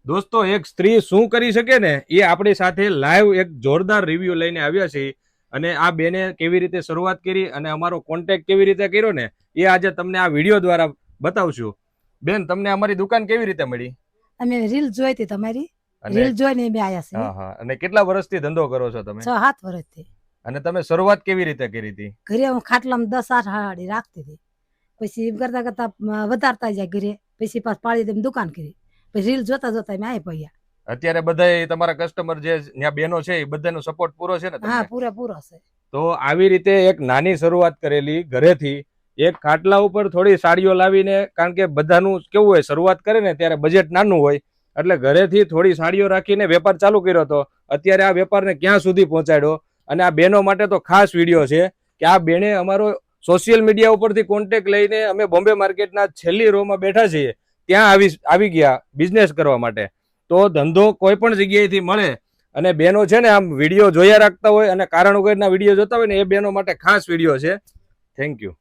દોસ્તો એક સ્ત્રી શું કરી શકે ને એ આપણી સાથે લાઈવ એક જોરદાર રિવ્યુ લઈને આવ્યા છીએ અને આ બેને કેવી રીતે શરૂઆત કરી અને અમારો કોન્ટેક્ટ કેવી રીતે કર્યો ને એ આજે તમને આ વિડીયો દ્વારા બતાવશું. બેન, તમને અમારી દુકાન કેવી રીતે મળી? અમે રીલ જોઈ હતી તમારી, રીલ જોઈને અમે આયા છે. હા હા. અને કેટલા વર્ષથી ધંધો કરો છો તમે? 6-7 વર્ષથી. અને તમે શરૂઆત કેવી રીતે કરી હતી? ઘરે હું ખાટલામાં 10-8 હાડી રાખતી હતી, પછી એમ કરતા કરતા વધારતા જાય ઘરે, પછી પાછ પાડી દે દુકાન કરી, પછી રીલ જોતા જોતા અમે આયા પડ્યા. અત્યારે બધા તમારા કસ્ટમર જે ત્યાં બેનો છે એ બધાનો સપોર્ટ પૂરો છે ને તમને? હા, પૂરેપૂરો છે. તો આવી રીતે એક નાની શરૂઆત કરેલી ઘરેથી, એક ખાટલા ઉપર થોડી સાડીઓ લાવીને, કારણ કે બધાનું કેવું હોય શરૂઆત કરે ને ત્યારે બજેટ નાનું હોય, એટલે ઘરેથી થોડી સાડીઓ રાખીને વેપાર ચાલુ કર્યો હતો. અત્યારે આ વેપારને ક્યાં સુધી પહોંચાડ્યો. અને આ બહેનો માટે તો ખાસ વિડીયો છે કે આ બેને અમારો સોશિયલ મીડિયા ઉપરથી કોન્ટેક્ટ લઈને અમે બોમ્બે માર્કેટના છેલ્લી રોમાં બેઠા છીએ ત્યાં આવી ગયા બિઝનેસ કરવા માટે. તો ધંધો કોઈ પણ જગ્યાએથી મળે અને બેનો છે ને આમ વિડીયો જોયા રાખતા હોય અને કારણ વગરના વિડીયો જોતા હોય ને એ બેનો માટે ખાસ વિડીયો છે. Thank you.